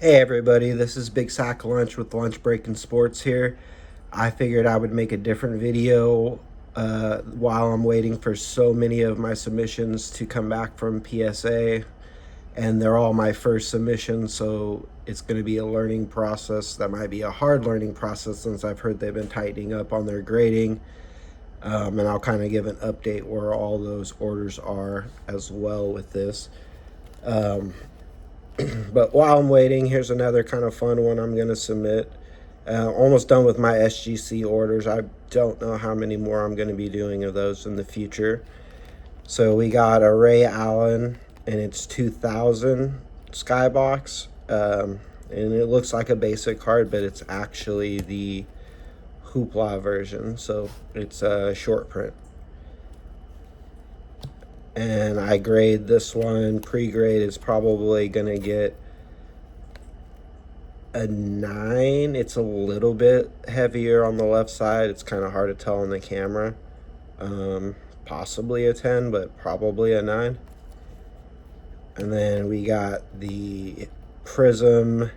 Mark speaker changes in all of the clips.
Speaker 1: Hey everybody, this is Big Sack Lunch with Lunch Break and Sports here. I figured I would make a different video while I'm waiting for so many of my submissions to come back from PSA, and they're all my first submissions, so it's going to be a learning process. That might be a hard learning process since I've heard they've been tightening up on their grading, and I'll kind of give an update where all those orders are as well with this. But while I'm waiting, here's another kind of fun one I'm going to submit. Almost done with my SGC orders. I don't know how many more I'm going to be doing of those in the future. So we got a Ray Allen, and it's 2000 Skybox. And it looks like a basic card, but it's actually the Hoopla version. So it's a short print. And I grade this one. Pre-grade is probably going to get a 9. It's a little bit heavier on the left side. It's kind of hard to tell on the camera. Possibly a 10, but probably a 9. And then we got the Prism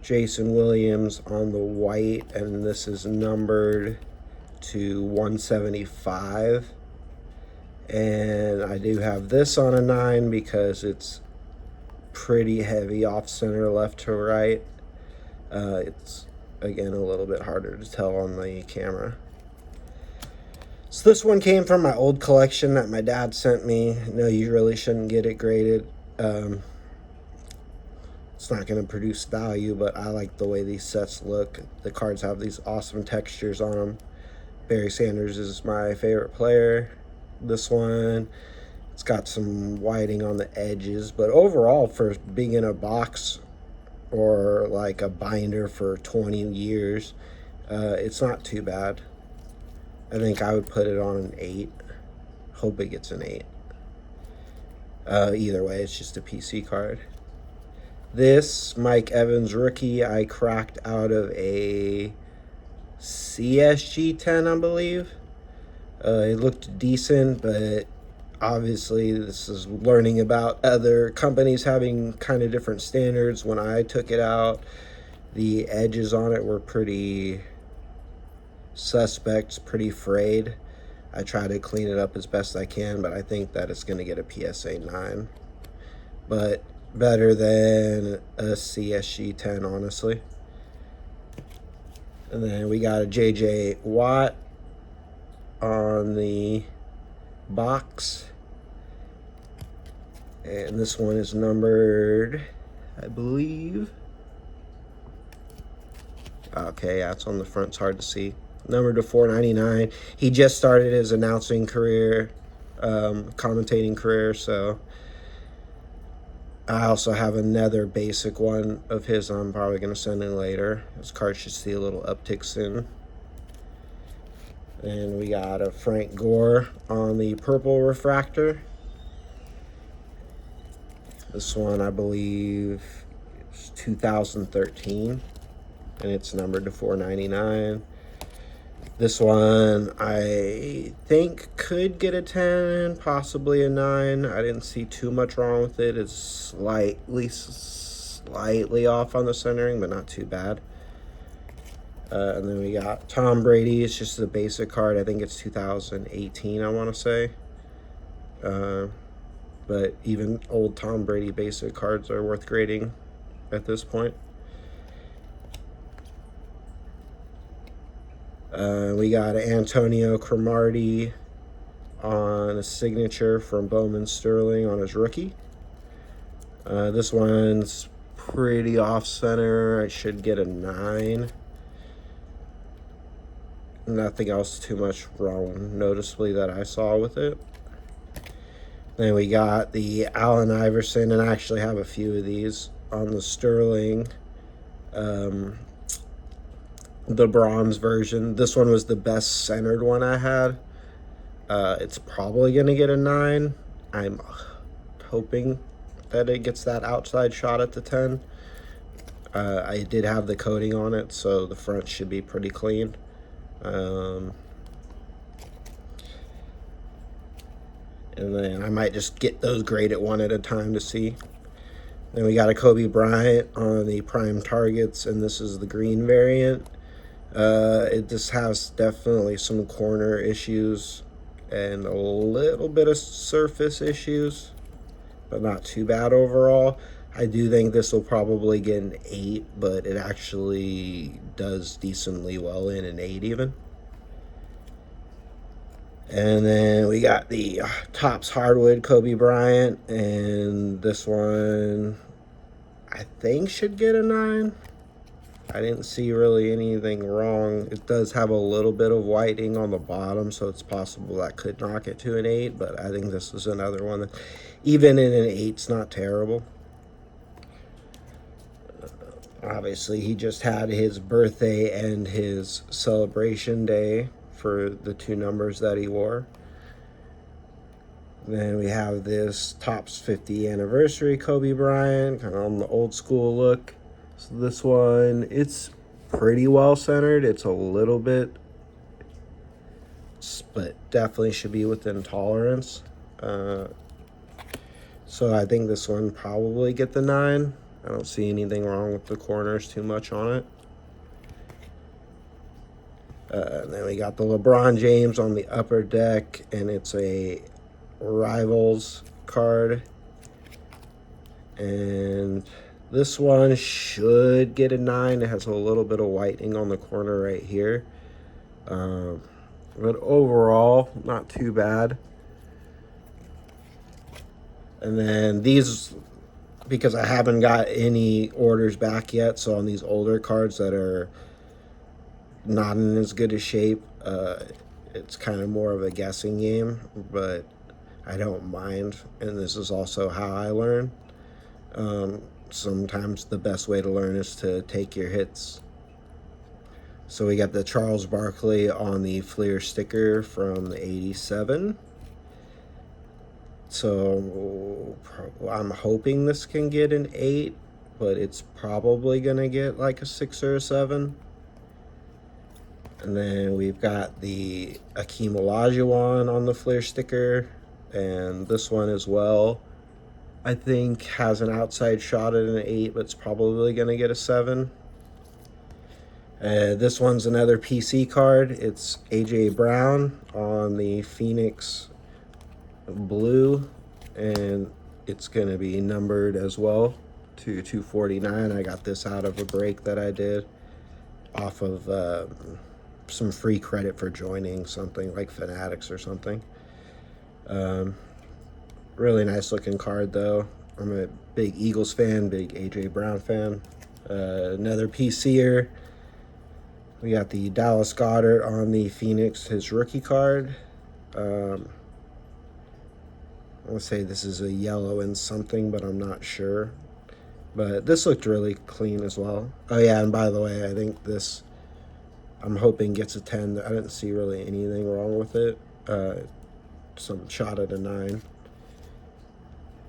Speaker 1: Jason Williams on the white, and this is numbered to 175. And I do have this on a 9 because it's pretty heavy off center left to right. It's again a little bit harder to tell on the camera. So this one came from my old collection that my dad sent me. No, you really shouldn't get it graded. It's not going to produce value, but I like the way these sets look. The cards have these awesome textures on them. Barry Sanders is my favorite player. This one, it's got some whiting on the edges, but overall, for being in a box or like a binder for 20 years, it's not too bad. I think I would put it on an 8. Hope it gets an 8. Either way, it's just a PC card. This Mike Evans rookie I cracked out of a CSG 10, I believe. It looked decent, but obviously this is learning about other companies having kind of different standards. When I took it out, the edges on it were pretty suspect, pretty frayed. I try to clean it up as best I can, but I think that it's going to get a PSA 9. But better than a CSG 10, honestly. And then we got a JJ Watt on the box, and this one is numbered, I believe, okay, yeah, it's on the front, it's hard to see, numbered to 499. He just started his announcing career, commentating career, so I also have another basic one of his I'm probably going to send in later. This card should see a little uptick soon. And we got a Frank Gore on the purple refractor. This one, I believe, is 2013, and it's numbered to 499. This one, I think, could get a 10, possibly a 9. I didn't see too much wrong with it. It's slightly off on the centering, but not too bad. And then we got Tom Brady. It's just a basic card. I think it's 2018, I want to say. But even old Tom Brady basic cards are worth grading at this point. We got Antonio Cromartie on a signature from Bowman Sterling on his rookie. This one's pretty off-center. I should get a 9. Nothing else too much wrong noticeably that I saw with it. Then we got the Allen Iverson, and I actually have a few of these on the Sterling, the bronze version. This one was the best centered one I had. It's probably going to get a 9. I'm hoping that it gets that outside shot at the 10. I did have the coating on it, so the front should be pretty clean. And then I might just get those graded one at a time to see. Then we got a Kobe Bryant on the prime targets, and this is the green variant. It just has definitely some corner issues and a little bit of surface issues, but not too bad overall. I do think this will probably get an 8, but it actually does decently well in an 8 even. And then we got the Topps Hardwood Kobe Bryant, and this one I think should get a 9. I didn't see really anything wrong. It does have a little bit of whitening on the bottom, so it's possible that could knock it to an 8, but I think this is another one that, even in an 8, it's not terrible. Obviously, he just had his birthday and his celebration day for the 2 numbers that he wore. Then we have this Topps 50 anniversary Kobe Bryant, kind of on the old school look. So this one, it's pretty well centered. It's a little bit, but definitely should be within tolerance. So I think this one probably get the 9. I don't see anything wrong with the corners too much on it. And then we got the LeBron James on the upper deck, and it's a Rivals card. And this one should get a 9. It has a little bit of whitening on the corner right here. But overall, not too bad. And then these, because I haven't got any orders back yet, so on these older cards that are not in as good a shape, it's kind of more of a guessing game, but I don't mind. And this is also how I learn. Sometimes the best way to learn is to take your hits. So we got the Charles Barkley on the Fleer sticker from the 87. So I'm hoping this can get an 8, but it's probably going to get like a 6 or a 7. And then we've got the Akeem Olajuwon on the Fleer sticker, and this one as well, I think has an outside shot at an 8, but it's probably going to get a 7. This one's another PC card. It's A.J. Brown on the Phoenix blue, and it's going to be numbered as well to 249. I got this out of a break that I did off of some free credit for joining something like Fanatics or something. Really nice looking card though. I'm a big Eagles fan, big A.J. Brown fan. Another PC'er. We got the Dallas Goedert on the Phoenix, his rookie card. I want to say this is a yellow and something, but I'm not sure. But this looked really clean as well. Oh yeah, and by the way, I think this, I'm hoping gets a 10. I didn't see really anything wrong with it. Some shot at a 9.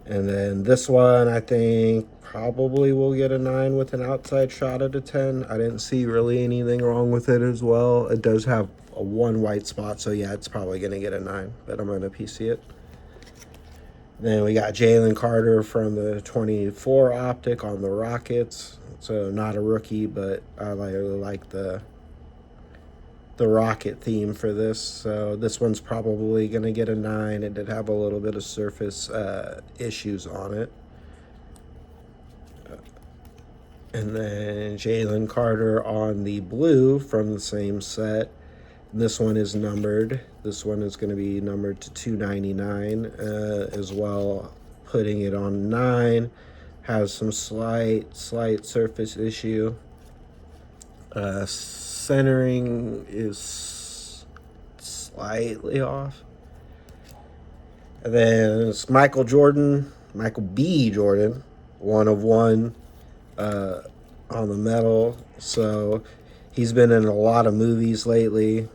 Speaker 1: And then this one, I think probably will get a 9 with an outside shot at a 10. I didn't see really anything wrong with it as well. It does have a 1 white spot, so yeah, it's probably going to get a 9, but I'm going to PC it. Then we got Jalen Carter from the 24 optic on the Rockets. So not a rookie, but I really like the Rocket theme for this. So this one's probably going to get a 9. It did have a little bit of surface issues on it. And then Jalen Carter on the blue from the same set. And this one is numbered. This one is going to be numbered to 299 as well. Putting it on 9. Has some slight surface issue. Centering is slightly off. And then it's Michael B. Jordan, 1 of 1 on the metal. So he's been in a lot of movies lately.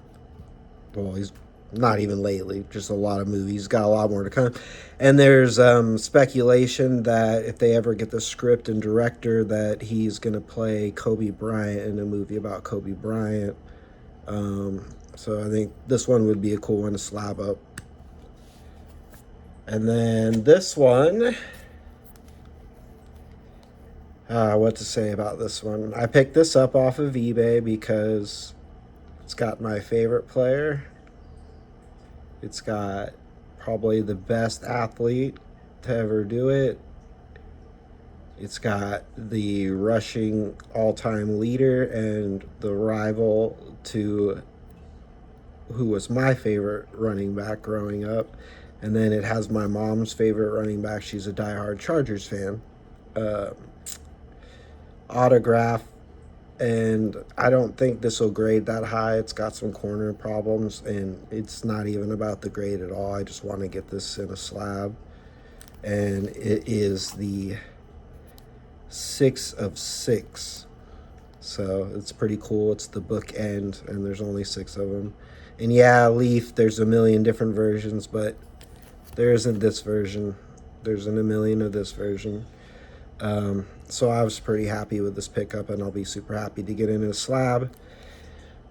Speaker 1: Well, he's not even lately, just a lot of movies. Got a lot more to come. And there's speculation that if they ever get the script and director, that he's going to play Kobe Bryant in a movie about Kobe Bryant. So I think this one would be a cool one to slab up. And then this one What to say about this one? I picked this up off of eBay because it's got my favorite player. It's got probably the best athlete to ever do it. It's got the rushing all-time leader and the rival to who was my favorite running back growing up. And then it has my mom's favorite running back. She's a diehard Chargers fan. Uh, Autograph, and I don't think this will grade that high. It's got some corner problems, and it's not even about the grade at all. I just want to get this in a slab. And it is the 6 of 6. So it's pretty cool. It's the bookend, and there's only 6 of them. And yeah, Leaf, there's a million different versions, but there isn't this version. There isn't a million of this version. So I was pretty happy with this pickup, and I'll be super happy to get in a slab.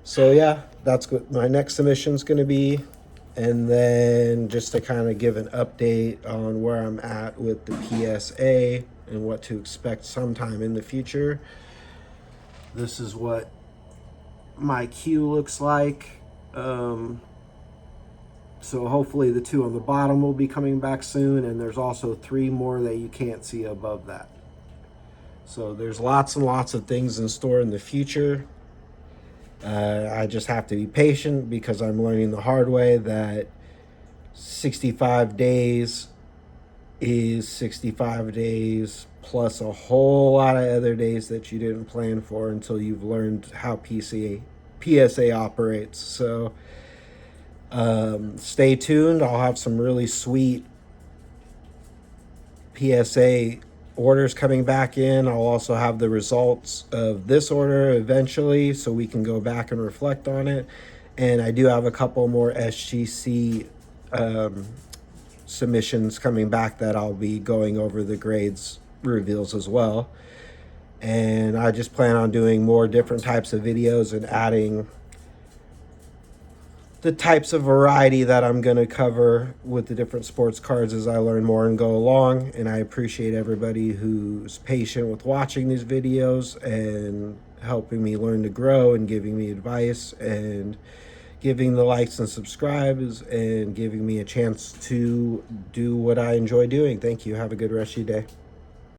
Speaker 1: So yeah, that's what my next submission is going to be. And then just to kind of give an update on where I'm at with the PSA and what to expect sometime in the future. This is what my queue looks like. So hopefully the 2 on the bottom will be coming back soon, and there's also 3 more that you can't see above that. So there's lots and lots of things in store in the future. I just have to be patient because I'm learning the hard way that 65 days is 65 days plus a whole lot of other days that you didn't plan for until you've learned how PSA operates. So stay tuned. I'll have some really sweet PSA orders coming back in. I'll also have the results of this order eventually so we can go back and reflect on it. And I do have a couple more SGC submissions coming back that I'll be going over the grades reveals as well. And I just plan on doing more different types of videos and adding the types of variety that I'm going to cover with the different sports cards as I learn more and go along. And I appreciate everybody who's patient with watching these videos and helping me learn to grow and giving me advice and giving the likes and subscribes and giving me a chance to do what I enjoy doing. Thank you. Have a good rest of your day.